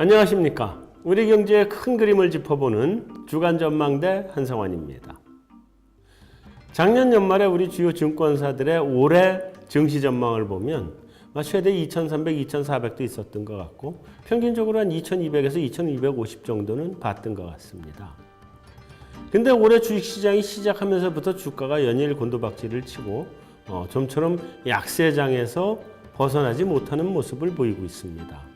안녕하십니까. 우리 경제의 큰 그림을 짚어보는 주간전망대 한성환입니다. 작년 연말에 우리 주요 증권사들의 올해 증시 전망을 보면 최대 2,300, 2,400도 있었던 것 같고 평균적으로 한 2,200에서 2,250 정도는 봤던 것 같습니다. 근데 올해 주식시장이 시작하면서부터 주가가 연일 곤두박질을 치고 좀처럼 약세장에서 벗어나지 못하는 모습을 보이고 있습니다.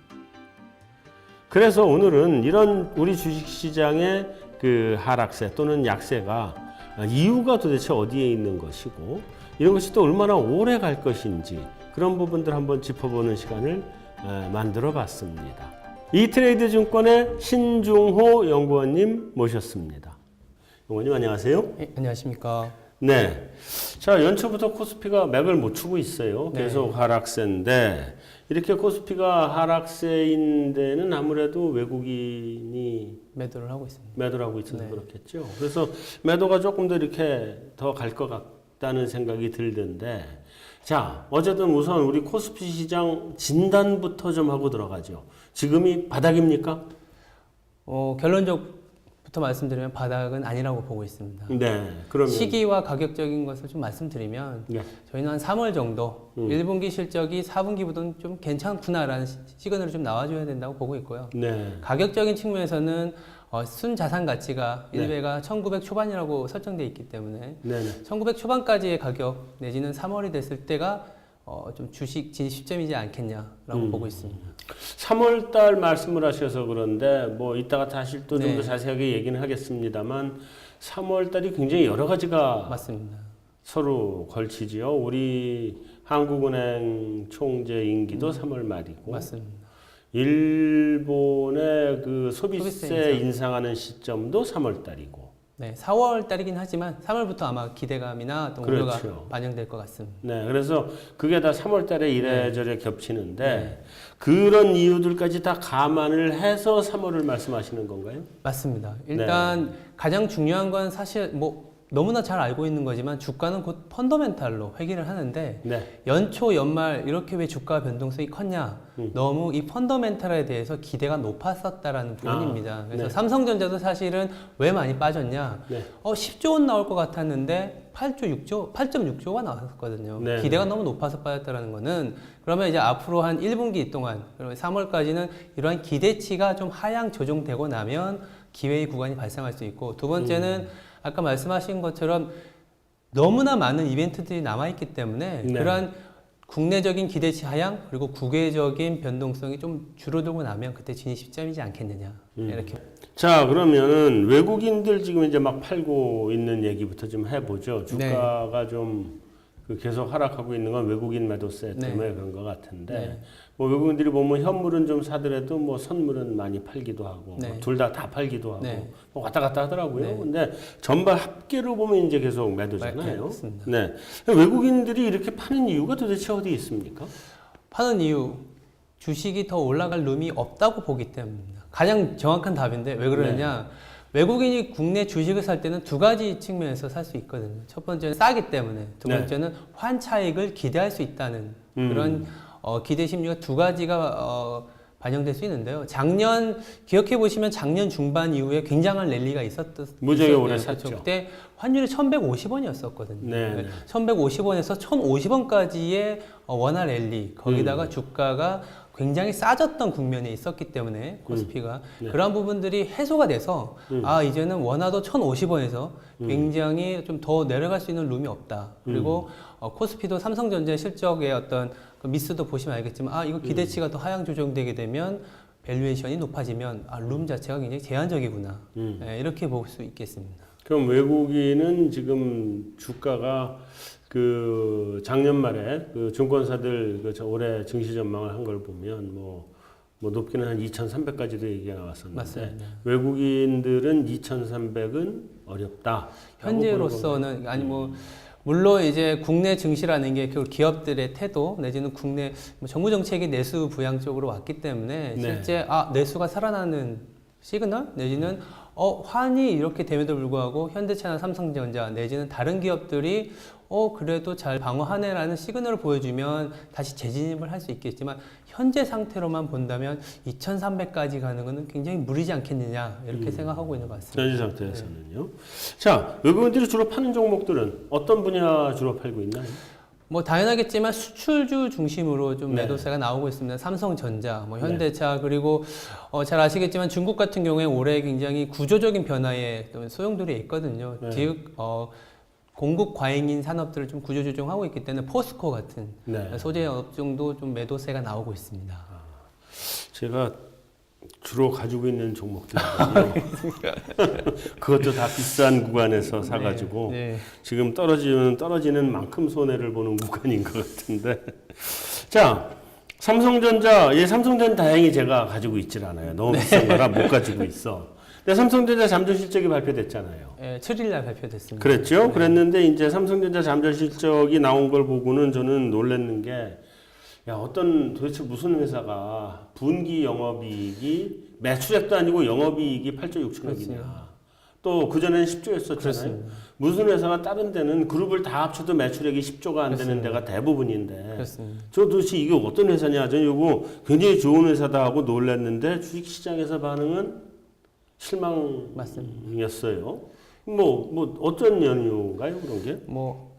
그래서 오늘은 이런 우리 주식시장의 그 하락세 또는 약세가 이유가 도대체 어디에 있는 것이고 이런 것이 또 얼마나 오래 갈 것인지 그런 부분들 한번 짚어보는 시간을 만들어 봤습니다. 이트레이드 증권의 신중호 연구원님 모셨습니다. 연구원님 안녕하세요. 네, 안녕하십니까. 네. 자, 연초부터 코스피가 맥을 못 추고 있어요. 계속 하락세인데 이렇게 코스피가 하락세인 데는 아무래도 외국인이 매도를 하고 있습니다. 매도를 하고 있어서 그렇겠죠. 그래서 매도가 조금 더 이렇게 더 갈 것 같다는 생각이 들던데 자, 어쨌든 우선 우리 코스피 시장 진단부터 좀 하고 들어가죠. 지금이 바닥입니까? 결론적부터 말씀드리면 바닥은 아니라고 보고 있습니다. 네. 그러면 시기와 가격적인 것을 좀 말씀드리면 저희는 한 3월 정도 1분기 실적이 4분기보다는 좀 괜찮구나라는 시그널이 좀 나와줘야 된다고 보고 있고요. 네. 가격적인 측면에서는 순자산 가치가 1배가 1900 초반이라고 설정되어 있기 때문에 1900 초반까지의 가격 내지는 3월이 됐을 때가 좀 주식 진입 시점이지 않겠냐라고 보고 있습니다. 3월 달 말씀을 하셔서 그런데 뭐 이따가 다시 또 좀 더 자세하게 얘기는 하겠습니다만 3월 달이 굉장히 여러 가지가 맞습니다. 서로 걸치지요. 우리 한국은행 총재 임기도 3월 말이고 맞습니다. 일본의 그 소비세 인상. 인상하는 시점도 3월 달이고. 네, 4월 달이긴 하지만 3월부터 아마 기대감이나 또 우려가 반영될 것 같습니다. 네, 그래서 그게 다 3월 달에 이래저래 겹치는데 그런 이유들까지 다 감안을 해서 3월을 말씀하시는 건가요? 맞습니다. 일단 가장 중요한 건 사실 뭐 너무나 잘 알고 있는 거지만 주가는 곧 펀더멘탈로 회귀를 하는데 연초 연말 이렇게 왜 주가 변동성이 컸냐? 너무 이 펀더멘탈에 대해서 기대가 높았었다라는 부분입니다. 그래서 삼성전자도 사실은 왜 많이 빠졌냐? 10조 원 나올 것 같았는데 8.6조가 나왔었거든요. 기대가 너무 높아서 빠졌다는 거는 그러면 이제 앞으로 한 1분기 동안 그러면 3월까지는 이러한 기대치가 좀 하향 조정되고 나면 기회의 구간이 발생할 수 있고 두 번째는 아까 말씀하신 것처럼 너무나 많은 이벤트들이 남아있기 때문에 그러한 국내적인 기대치 하향 그리고 국외적인 변동성이 좀 줄어들고 나면 그때 진입 시점이지 않겠느냐 이렇게. 자, 그러면은 외국인들 지금 이제 막 팔고 있는 얘기부터 좀 해보죠. 주가가 좀 계속 하락하고 있는 건 외국인 매도세 때문에 그런 것 같은데 뭐 외국인들이 보면 현물은 좀 사더라도 뭐 선물은 많이 팔기도 하고 둘 다 팔기도 하고 뭐 왔다 갔다 하더라고요. 근데 전반 합계로 보면 이제 계속 매도잖아요. 네. 외국인들이 이렇게 파는 이유가 도대체 어디 있습니까? 파는 이유 주식이 더 올라갈 룸이 없다고 보기 때문입니다. 가장 정확한 답인데 왜 그러느냐? 외국인이 국내 주식을 살 때는 두 가지 측면에서 살 수 있거든요. 첫 번째는 싸기 때문에, 두 번째는 환차익을 기대할 수 있다는 그런 기대 심리가 두 가지가 반영될 수 있는데요. 작년 기억해 보시면 작년 중반 이후에 굉장한 랠리가 있었어요. 무지하게 오래 샀죠. 그때 환율이 1,150원이었었거든요. 1,150원에서 1,050원까지의 원화 랠리 거기다가 주가가 굉장히 싸졌던 국면에 있었기 때문에 코스피가 그런 부분들이 해소가 돼서 이제는 원화도 1,050원에서 굉장히 좀 더 내려갈 수 있는 룸이 없다. 그리고 코스피도 삼성전자 실적의 어떤 그 미스도 보시면 알겠지만 이거 기대치가 더 하향 조정되게 되면 밸류에이션이 높아지면 룸 자체가 굉장히 제한적이구나. 이렇게 볼 수 있겠습니다. 그럼 외국인은 지금 주가가 그 작년 말에 그 증권사들 그 올해 증시 전망을 한 걸 보면 뭐 높게는 한 2,300까지도 얘기가 나왔었는데 맞습니다. 외국인들은 2,300은 어렵다. 현재로서는 아니 뭐 물론 이제 국내 증시라는 게 그 기업들의 태도 내지는 국내 정부 정책이 내수 부양 쪽으로 왔기 때문에 실제 내수가 살아나는 시그널 내지는 환이 이렇게 됨에도 불구하고 현대차나 삼성전자 내지는 다른 기업들이 그래도 잘 방어하네라는 시그널을 보여주면 다시 재진입을 할 수 있겠지만 현재 상태로만 본다면 2,300까지 가는 것은 굉장히 무리지 않겠느냐 이렇게 생각하고 있는 것 같습니다. 현재 상태에서는요. 자, 외국인들이 주로 파는 종목들은 어떤 분야 주로 팔고 있나요? 뭐 당연하겠지만 수출주 중심으로 좀 네. 매도세가 나오고 있습니다. 삼성전자, 뭐 현대차 그리고 잘 아시겠지만 중국 같은 경우에 올해 굉장히 구조적인 변화에 또 소용돌이에 있거든요. 네. 즉 공급 과잉인 산업들을 좀 구조 조정하고 있기 때문에 포스코 같은 네. 소재 업종도 좀 매도세가 나오고 있습니다. 제가 주로 가지고 있는 종목들이거든요. 그것도 다 비싼 구간에서 사가지고 네. 지금 떨어지는 만큼 손해를 보는 구간인 것 같은데. 자, 삼성전자 다행히 제가 가지고 있질 않아요. 너무 비싼 거라 못 가지고 있어. 근데 삼성전자 잠정 실적이 발표됐잖아요. 7일 날 발표됐습니다. 그랬죠? 네. 그랬는데 이제 삼성전자 잠정 실적이 나온 걸 보고는 저는 놀랐는 게 도대체 무슨 회사가 분기 영업이익이 매출액도 아니고 영업이익이 8조 6천억이냐. 또 그전에는 10조였었잖아요. 그렇습니다. 무슨 회사가 다른 데는 그룹을 다 합쳐도 매출액이 10조가 안 되는 그렇습니다. 데가 대부분인데 그렇습니다. 저 도대체 이게 어떤 회사냐. 저는 이거 굉장히 좋은 회사다 하고 놀랐는데 주식시장에서 반응은 실망이었어요. 뭐 어떤 연유인가요 그런 게? 뭐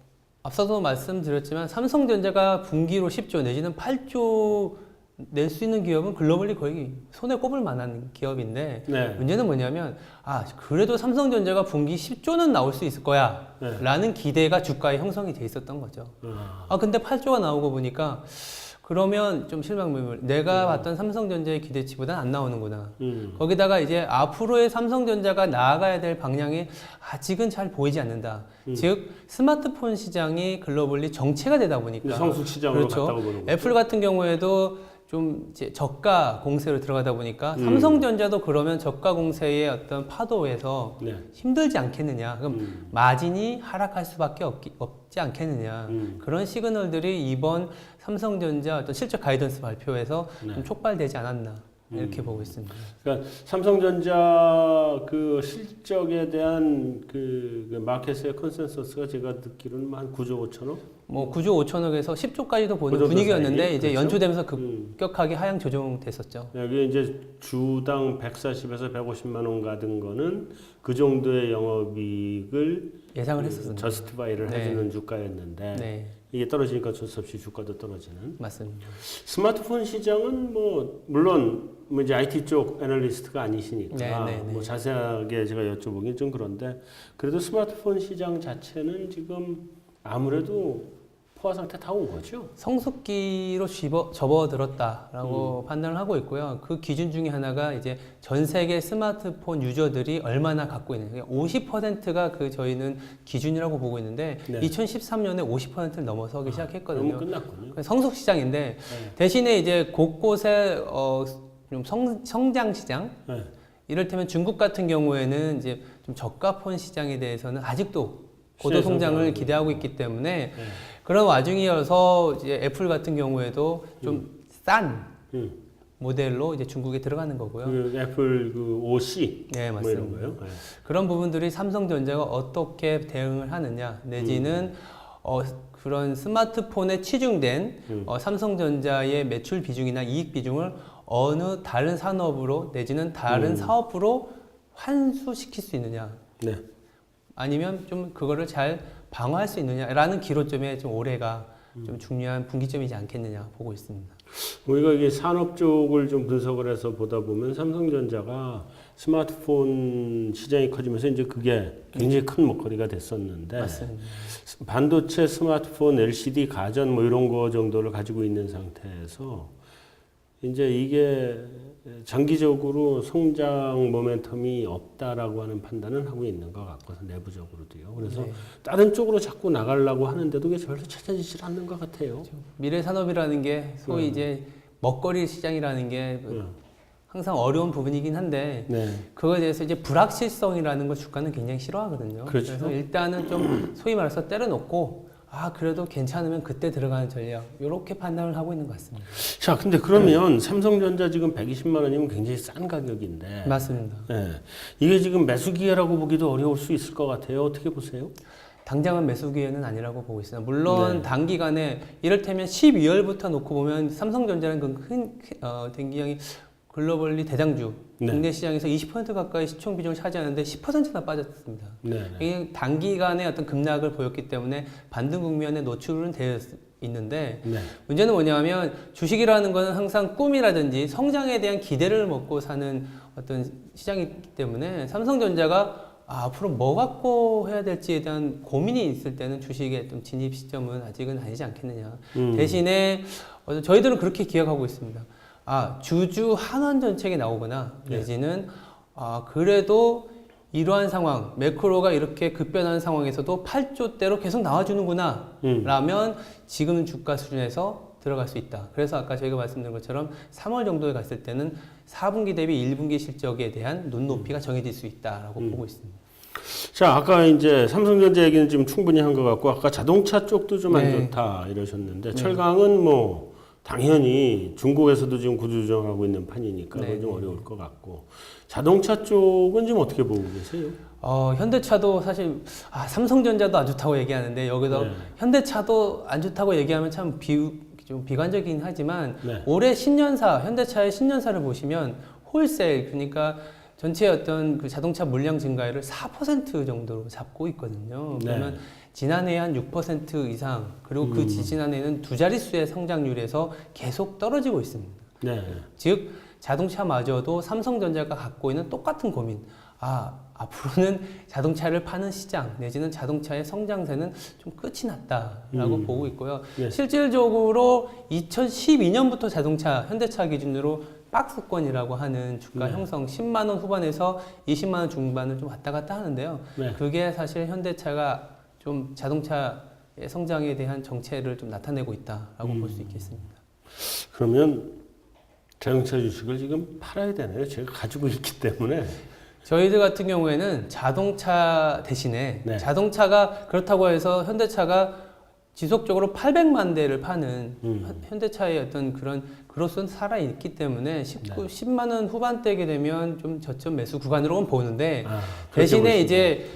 앞서도 말씀드렸지만 삼성전자가 분기로 10조 내지는 8조 낼 수 있는 기업은 글로벌리 거의 손에 꼽을 만한 기업인데 네. 문제는 뭐냐면 그래도 삼성전자가 분기 10조는 나올 수 있을 거야 네. 라는 기대가 주가에 형성이 돼 있었던 거죠. 근데 8조가 나오고 보니까 그러면 좀 실망감을 내가 봤던 삼성전자의 기대치보다는 안 나오는구나. 거기다가 이제 앞으로의 삼성전자가 나아가야 될 방향이 아직은 잘 보이지 않는다. 즉 스마트폰 시장이 글로벌리 정체가 되다 보니까 성숙 시장으로 그렇죠. 갔다고 보는 거죠. 애플 같은 경우에도 좀 이제 저가 공세로 들어가다 보니까 삼성전자도 그러면 저가 공세의 어떤 파도에서 네. 힘들지 않겠느냐. 그럼 마진이 하락할 수밖에 없지 않겠느냐. 그런 시그널들이 이번 삼성전자 어떤 실적 가이던스 발표에서 좀 촉발되지 않았나. 이렇게 보고 있습니다. 그러니까 삼성전자 그 실적에 대한 그 마켓의 컨센서스가 제가 듣기로는 한 9조 5천억? 뭐 9조 5천억에서 10조까지도 보는 그 분위기였는데 사이? 이제 그렇죠? 연초되면서 급격하게 하향 조정됐었죠. 여기 이제 주당 140에서 150만 원 가던 거는 그 정도의 영업이익을 예상을 했었습니다. 저스티파이를 네. 해주는 주가였는데 네, 이게 떨어지니까 어쩔 수 없이 주가도 떨어지는. 맞습니다. 스마트폰 시장은 물론 이제 IT 쪽 애널리스트가 아니시니까 네. 뭐 자세하게 제가 여쭤보긴 좀 그런데 그래도 스마트폰 시장 자체는 지금 아무래도 포화 상태 다 온 거죠. 성숙기로 접어들었다라고 판단을 하고 있고요. 그 기준 중에 하나가 이제 전 세계 스마트폰 유저들이 얼마나 갖고 있는, 50%가 저희는 기준이라고 보고 있는데 네. 2013년에 50%를 넘어서기 시작했거든요. 너무 끝났군요. 성숙 시장인데 대신에 이제 곳곳에 좀 성장 시장, 네. 이를테면 중국 같은 경우에는 이제 좀 저가폰 시장에 대해서는 아직도 고도 성장을 기대하고 있기 때문에 그런 와중이어서 이제 애플 같은 경우에도 좀 싼 모델로 이제 중국에 들어가는 거고요. 그 애플 그 OC 네, 뭐 맞습니다. 이런 거요. 네. 그런 부분들이 삼성전자가 어떻게 대응을 하느냐 내지는 그런 스마트폰에 치중된 삼성전자의 매출 비중이나 이익 비중을 어느 다른 산업으로 내지는 다른 사업으로 환수시킬 수 있느냐. 네. 아니면 좀 그거를 잘 방어할 수 있느냐라는 기로점에 좀 올해가 좀 중요한 분기점이지 않겠느냐 보고 있습니다. 우리가 이게 산업 쪽을 좀 분석을 해서 보다 보면 삼성전자가 스마트폰 시장이 커지면서 이제 그게 굉장히 큰 먹거리가 됐었는데 맞습니다. 반도체, 스마트폰, LCD, 가전 뭐 이런 거 정도를 가지고 있는 상태에서 이제 이게 장기적으로 성장 모멘텀이 없다라고 하는 판단은 하고 있는 것 같고서 내부적으로도요. 그래서 네. 다른 쪽으로 자꾸 나가려고 하는데도 그게 별로 찾아지질 않는 것 같아요. 미래 산업이라는 게 소위 이제 먹거리 시장이라는 게 항상 어려운 부분이긴 한데 네. 그거에 대해서 이제 불확실성이라는 걸 주가는 굉장히 싫어하거든요. 그렇죠. 그래서 일단은 좀 소위 말해서 때려놓고 그래도 괜찮으면 그때 들어가는 전략 이렇게 판단을 하고 있는 것 같습니다. 자, 근데 그러면 삼성전자 지금 120만 원이면 굉장히 싼 가격인데. 맞습니다. 예. 이게 지금 매수 기회라고 보기도 어려울 수 있을 것 같아요. 어떻게 보세요? 당장은 매수 기회는 아니라고 보고 있습니다. 물론 네. 단기간에 이를테면 12월부터 놓고 보면 삼성전자는 그 굉장히 글로벌리 대장주 네. 국내 시장에서 20% 가까이 시총 비중을 차지하는데 10%나 빠졌습니다. 네. 이게 단기간에 어떤 급락을 보였기 때문에 반등 국면에 노출은 되어 있는데 네. 문제는 뭐냐면 주식이라는 거는 항상 꿈이라든지 성장에 대한 기대를 먹고 사는 어떤 시장이기 때문에 삼성전자가 앞으로 뭐 갖고 해야 될지에 대한 고민이 있을 때는 주식의 좀 진입 시점은 아직은 아니지 않겠느냐. 대신에 저희들은 그렇게 기억하고 있습니다. 주주 환원 정책이 나오거나 내지는 그래도 이러한 상황, 매크로가 이렇게 급변하는 상황에서도 8조대로 계속 나와주는구나 라면 지금 주가 수준에서 들어갈 수 있다. 그래서 아까 저희가 말씀드린 것처럼 3월 정도에 갔을 때는 4분기 대비 1분기 실적에 대한 눈높이가 정해질 수 있다라고 보고 있습니다. 자, 아까 이제 삼성전자 얘기는 지금 충분히 한 것 같고, 아까 자동차 쪽도 좀 안 네. 좋다 이러셨는데, 철강은 뭐 당연히 중국에서도 지금 구조조정하고 있는 판이니까 그건 좀 어려울 것 같고, 자동차 쪽은 좀 어떻게 보고 계세요? 현대차도 사실 삼성전자도 안 좋다고 얘기하는데 여기서 현대차도 안 좋다고 얘기하면 참 좀 비관적이긴 하지만 올해 신년사 현대차의 신년사를 보시면 홀셀 그러니까 전체 어떤 그 자동차 물량 증가율을 4% 정도로 잡고 있거든요. 그러면 지난해에 한 6% 이상 그리고 그 지지난해에는 두 자릿수의 성장률에서 계속 떨어지고 있습니다. 즉 자동차마저도 삼성전자가 갖고 있는 똑같은 고민. 앞으로는 자동차를 파는 시장 내지는 자동차의 성장세는 좀 끝이 났다라고 보고 있고요. 실질적으로 2012년부터 자동차 현대차 기준으로 박스권이라고 하는 주가 형성 10만 원 후반에서 20만 원 중반을 좀 왔다 갔다 하는데요. 그게 사실 현대차가 좀 자동차의 성장에 대한 정체를 좀 나타내고 있다라고 볼 수 있겠습니다. 그러면 자동차 주식을 지금 팔아야 되나요? 제가 가지고 있기 때문에. 저희들 같은 경우에는 자동차 대신에 자동차가 그렇다고 해서 현대차가 지속적으로 800만 대를 파는 현대차의 어떤 그런 그로서는 살아있기 때문에 10만 원 후반대게 되면 좀 저점 매수 구간으로는 보는데 대신에 이제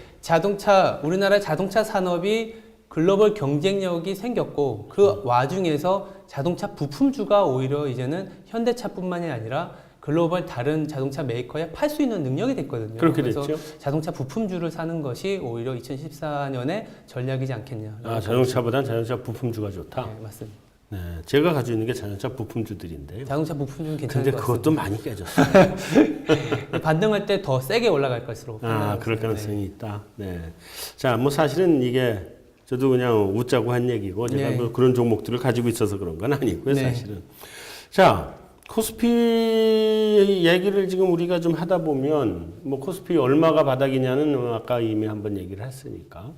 우리나라 자동차 산업이 글로벌 경쟁력이 생겼고 그 와중에서 자동차 부품주가 오히려 이제는 현대차뿐만이 아니라 글로벌 다른 자동차 메이커에 팔 수 있는 능력이 됐거든요. 그렇게 그래서 됐죠. 자동차 부품주를 사는 것이 오히려 2014년의 전략이지 않겠냐. 자동차보단 자동차 부품주가 좋다. 네, 맞습니다. 네, 제가 가지고 있는 게 자동차 부품주들인데요. 자동차 부품주는 괜찮을 근데 것 그것도 같습니다. 많이 깨졌어요. 반등할 때 더 세게 올라갈 것으로. 그럴 가능성이 있다. 네. 자, 뭐 사실은 이게 저도 그냥 웃자고 한 얘기고 제가 뭐 그런 종목들을 가지고 있어서 그런 건 아니고요, 사실은. 자, 코스피 얘기를 지금 우리가 좀 하다 보면 뭐 코스피 얼마가 바닥이냐는 아까 이미 한번 얘기를 했으니까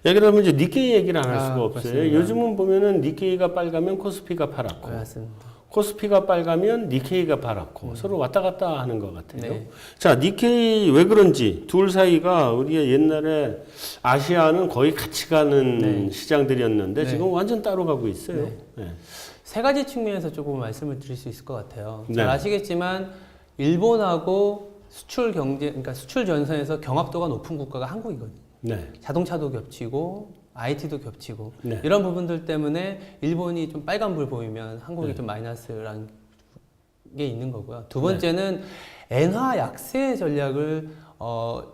얘기를 하면 이제 니케이 얘기를 안 할 수가 없어요. 맞습니다. 요즘은 보면은 니케이가 빨가면 코스피가 파랗고 맞습니다. 코스피가 빨가면 니케이가 파랗고 서로 왔다 갔다 하는 것 같아요. 자, 니케이 왜 그런지 둘 사이가 우리가 옛날에 아시아는 거의 같이 가는 시장들이었는데 지금 완전 따로 가고 있어요. 세 가지 측면에서 조금 말씀을 드릴 수 있을 것 같아요. 잘 아시겠지만 일본하고 수출 경제, 그러니까 수출 전선에서 경합도가 높은 국가가 한국이거든요. 자동차도 겹치고 IT도 겹치고 이런 부분들 때문에 일본이 좀 빨간불 보이면 한국이 좀 마이너스라는 게 있는 거고요. 두 번째는 엔화 약세 전략을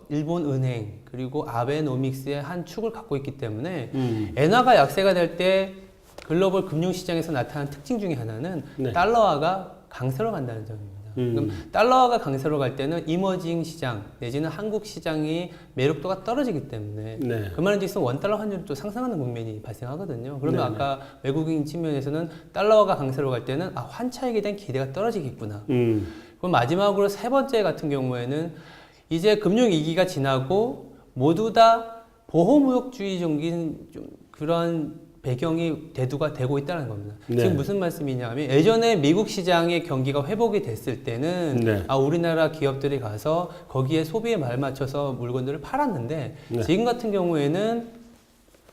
일본 은행 그리고 아베노믹스의 한 축을 갖고 있기 때문에 엔화가 약세가 될 때 글로벌 금융시장에서 나타난 특징 중에 하나는 달러화가 강세로 간다는 점입니다. 그럼 달러화가 강세로 갈 때는 이머징 시장 내지는 한국 시장이 매력도가 떨어지기 때문에 그 말은 즉슨 원달러 환율이 또 상승하는 국면이 발생하거든요. 그러면 아까 외국인 측면에서는 달러화가 강세로 갈 때는 환차익에 대한 기대가 떨어지겠구나. 그럼 마지막으로 세 번째 같은 경우에는 이제 금융위기가 지나고 모두 다 보호무역주의적인 좀 그런 배경이 대두가 되고 있다는 겁니다. 지금 무슨 말씀이냐면 예전에 미국 시장의 경기가 회복이 됐을 때는 우리나라 기업들이 가서 거기에 소비에 말맞춰서 물건들을 팔았는데 지금 같은 경우에는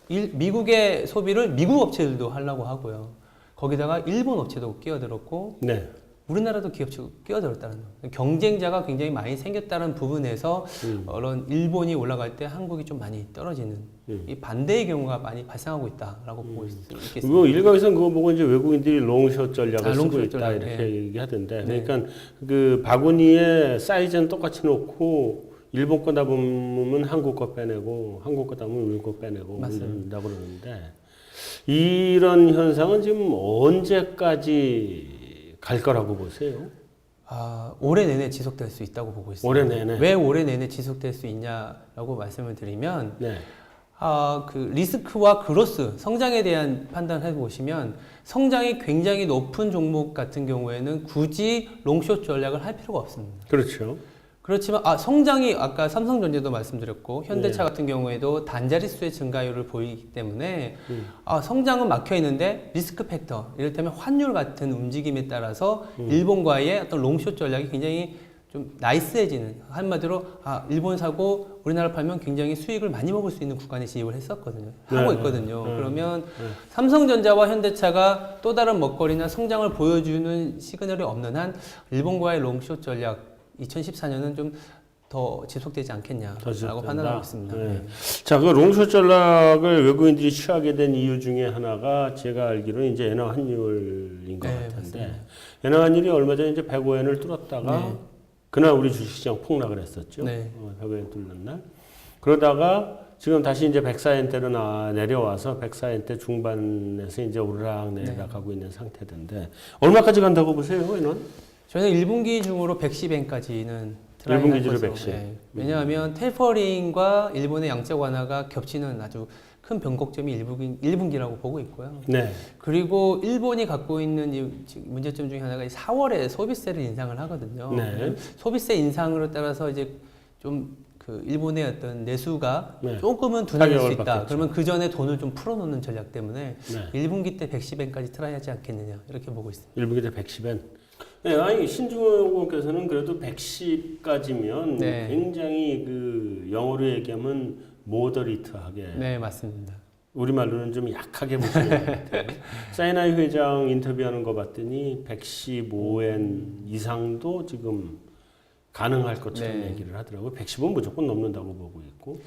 미국의 소비를 미국 업체들도 하려고 하고요. 거기다가 일본 업체도 끼어들었고 네. 우리나라도 기업체가 끼어들었다는 거예요. 경쟁자가 굉장히 많이 생겼다는 부분에서 그런 일본이 올라갈 때 한국이 좀 많이 떨어지는 이 반대의 경우가 많이 발생하고 있다라고 보고 있겠습니다. 뭐 일각에서는 그거 보고 이제 외국인들이 롱숏 전략을 쓰고 롱숏 있다 전략, 이렇게 예. 얘기하던데, 네. 그러니까 그 바구니에 사이즈는 똑같이 놓고 일본 거 담으면 한국 거 빼내고 한국 거 담으면 일본 거 빼내고 이런다 그러는데, 이런 현상은 지금 언제까지 갈 거라고 보세요? 올해 내내 지속될 수 있다고 보고 있습니다. 올해 내내. 왜 올해 내내 지속될 수 있냐라고 말씀을 드리면 네. 그 리스크와 그로스, 성장에 대한 판단을 해보시면 성장이 굉장히 높은 종목 같은 경우에는 굳이 롱숏 전략을 할 필요가 없습니다. 그렇죠. 그렇지만 성장이 아까 삼성전자도 말씀드렸고 현대차 네. 같은 경우에도 단자릿수의 증가율을 보이기 때문에 성장은 막혀 있는데 리스크 팩터, 이를테면 환율 같은 움직임에 따라서 일본과의 어떤 롱숏 전략이 굉장히 좀 나이스해지는, 한마디로 일본 사고 우리나라 팔면 굉장히 수익을 많이 먹을 수 있는 구간에 진입을 했었거든요. 하고 있거든요. 그러면 삼성전자와 현대차가 또 다른 먹거리나 성장을 보여주는 시그널이 없는 한 일본과의 롱숏 전략 2014년은 좀 더 지속되지 않겠냐라고 판단하고 있습니다. 네. 네. 자, 그 롱숏 전략을 외국인들이 취하게 된 이유 중에 하나가 제가 알기로는 이제 엔화 환율인 것 네, 같은데, 맞습니다. 엔화 환율이 얼마 전에 이제 105엔을 뚫었다가 네. 그날 우리 주식시장 폭락을 했었죠. 네. 105엔 뚫는 날. 그러다가 지금 다시 이제 104엔대로 내려와서 104엔대 중반에서 이제 오르락 내리락 하고 있는 상태인데, 얼마까지 간다고 보세요, 엔화? 저희는 1분기 중으로 110엔까지는 1분기 중으로 110. 네. 왜냐하면 테이퍼링과 일본의 양적 완화가 겹치는 아주 큰 변곡점이 1분기라고 보고 있고요. 네. 그리고 일본이 갖고 있는 이 문제점 중에 하나가 4월에 소비세를 인상을 하거든요. 네. 소비세 인상으로 따라서 이제 좀 그 일본의 어떤 내수가 네. 조금은 둔화될 수 타격을 있다. 받겠죠. 그러면 그 전에 돈을 좀 풀어놓는 전략 때문에 네. 1분기 때 110엔까지 트라이 하지 않겠느냐 이렇게 보고 있습니다. 1분기 때 110엔. 네, 아니 신중호께서는 그래도 110까지면 네. 굉장히 그 영어로 얘기하면 모더리트하게, 네, 맞습니다. 우리말로는 좀 약하게 보시는 것 같아요. 사이나이 회장 인터뷰하는 거 봤더니 115엔 이상도 지금 가능할 것처럼 네. 얘기를 하더라고요. 110은 무조건 넘는다고 보고 있고.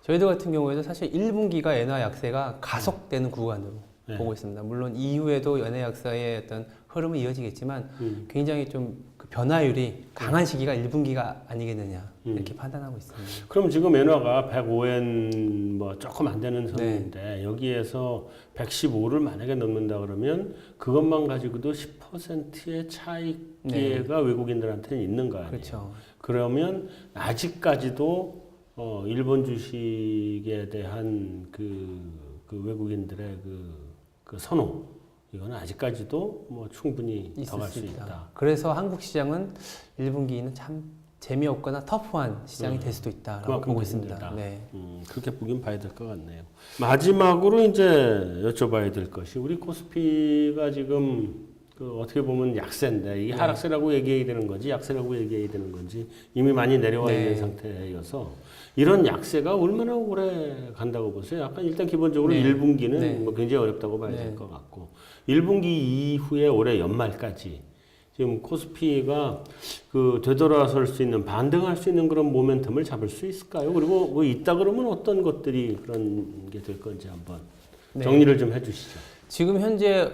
저희들 같은 경우에도 사실 1분기가 엔화 약세가 가속되는 구간으로 네. 보고 있습니다. 물론 이후에도 엔화 약세의 어떤 흐름은 이어지겠지만 굉장히 좀그 변화율이 강한 시기가 1분기가 아니겠느냐 이렇게 판단하고 있습니다. 그럼 지금 엔화가 105엔 뭐 조금 안 되는 선인데 여기에서 115를 만약에 넘는다 그러면 그것만 가지고도 10%의 차익기회가 외국인들한테는 있는 거 아니에요? 그렇죠. 그러면 아직까지도 일본 주식에 대한 그 외국인들의 그 선호, 이거는 아직까지도 뭐 충분히 더 갈 수 있다. 그래서 한국 시장은 1분기는 참 재미없거나 터프한 시장이 될 수도 있다라고 보고 있습니다. 네. 그렇게 보긴 봐야 될 것 같네요. 마지막으로 이제 여쭤봐야 될 것이, 우리 코스피가 지금 그 어떻게 보면 약세인데 이게 하락세라고 얘기해야 되는 건지 약세라고 얘기해야 되는 건지 이미 많이 내려와 있는 상태여서 이런 약세가 얼마나 오래 간다고 보세요? 약간 일단 기본적으로 1분기는 뭐 굉장히 어렵다고 봐야 될 것 같고, 1분기 이후에 올해 연말까지 지금 코스피가 그 되돌아설 수 있는, 반등할 수 있는 그런 모멘텀을 잡을 수 있을까요? 그리고 뭐 있다 그러면 어떤 것들이 그런 게 될 건지 한번 정리를 좀 해주시죠. 지금 현재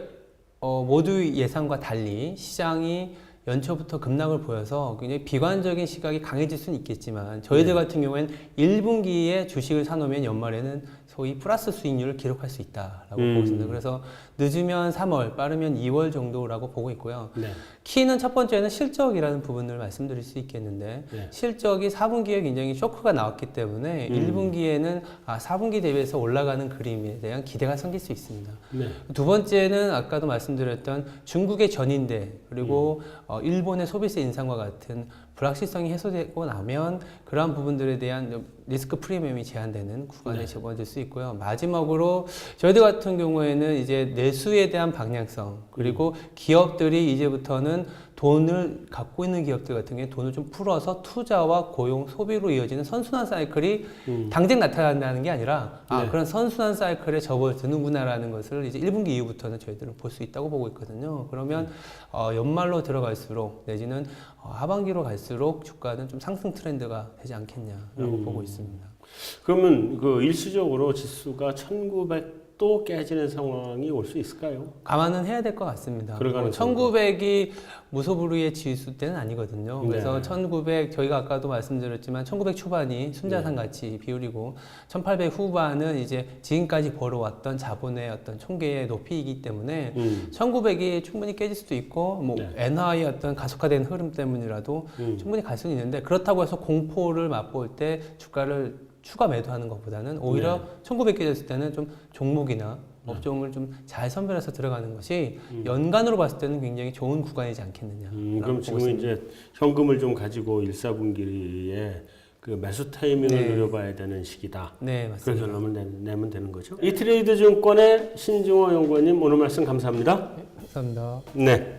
모두 예상과 달리 시장이 연초부터 급락을 보여서 굉장히 비관적인 시각이 강해질 수는 있겠지만 저희들 같은 경우에는 1분기에 주식을 사놓으면 연말에는 소위 플러스 수익률을 기록할 수 있다라고 보고 있습니다. 그래서 늦으면 3월, 빠르면 2월 정도라고 보고 있고요. 키는 첫 번째는 실적이라는 부분을 말씀드릴 수 있겠는데 실적이 4분기에 굉장히 쇼크가 나왔기 때문에 1분기에는 4분기 대비해서 올라가는 그림에 대한 기대가 생길 수 있습니다. 두 번째는 아까도 말씀드렸던 중국의 전인대 그리고 일본의 소비세 인상과 같은 불확실성이 해소되고 나면 그러한 부분들에 대한 리스크 프리미엄이 제한되는 구간에 접어들 수 있고요. 마지막으로 저희들 같은 경우에는 이제 내수에 대한 방향성 그리고 기업들이 이제부터는 돈을 갖고 있는 기업들 같은 경우에 돈을 좀 풀어서 투자와 고용, 소비로 이어지는 선순환 사이클이 당장 나타난다는 게 아니라 네. 그런 선순환 사이클에 접어드는구나라는 것을 이제 1분기 이후부터는 저희들은 볼 수 있다고 보고 있거든요. 그러면 연말로 들어갈수록 내지는 하반기로 갈수록 주가는 좀 상승 트렌드가 되지 않겠냐라고 보고 있습니다. 그러면 그 일시적으로 지수가 1900도 깨지는 상황이 올 수 있을까요? 감안은 해야 될 것 같습니다. 그럴 1900이 무소불위의 지수 때는 아니거든요. 그래서 네. 1900 저희가 아까도 말씀드렸지만 1900 초반이 순자산 가치 비율이고 1800 후반은 이제 지금까지 벌어왔던 자본의 어떤 총계의 높이이기 때문에 1900이 충분히 깨질 수도 있고 뭐 네. 엔화의 어떤 가속화된 흐름 때문이라도 충분히 갈 수는 있는데 그렇다고 해서 공포를 맛볼 때 주가를 추가 매도하는 것보다는 오히려 1900 깨졌을 때는 좀 종목이나 업종을 좀 잘 선별해서 들어가는 것이 연간으로 봤을 때는 굉장히 좋은 구간이지 않겠느냐. 그럼 지금 이제 현금을 좀 가지고 1, 4분기에 그 매수 타이밍을 노려봐야 되는 시기다. 네, 맞습니다. 그렇게 결론을 내면 되는 거죠. 이트레이드 증권의 신중호 연구원님 오늘 말씀 감사합니다. 네, 감사합니다. 네.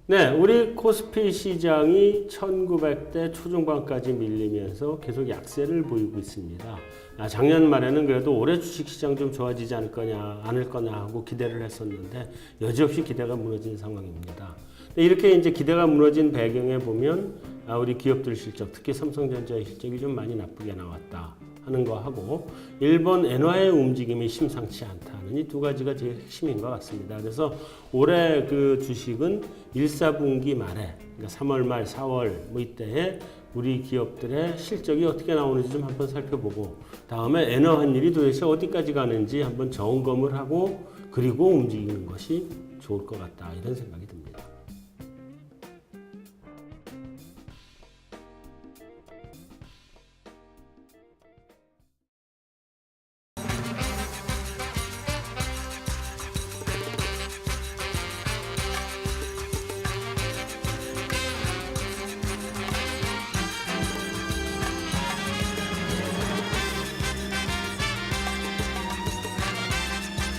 네, 우리 코스피 시장이 1900대 초중반까지 밀리면서 계속 약세를 보이고 있습니다. 작년 말에는 그래도 올해 주식시장 좀 좋아지지 않을 거냐 하고 기대를 했었는데 여지없이 기대가 무너진 상황입니다. 이렇게 이제 기대가 무너진 배경에 보면 우리 기업들 실적, 특히 삼성전자의 실적이 좀 많이 나쁘게 나왔다 하는 거 하고 일본 엔화의 움직임이 심상치 않다는 이 두 가지가 제일 핵심인 것 같습니다. 그래서 올해 그 주식은 1, 4분기 말에 그러니까 3월 말, 4월 뭐 이때에 우리 기업들의 실적이 어떻게 나오는지 좀 한번 살펴보고 다음에 엔화 환율이 도대체 어디까지 가는지 한번 점검을 하고 그리고 움직이는 것이 좋을 것 같다 이런 생각이 듭니다.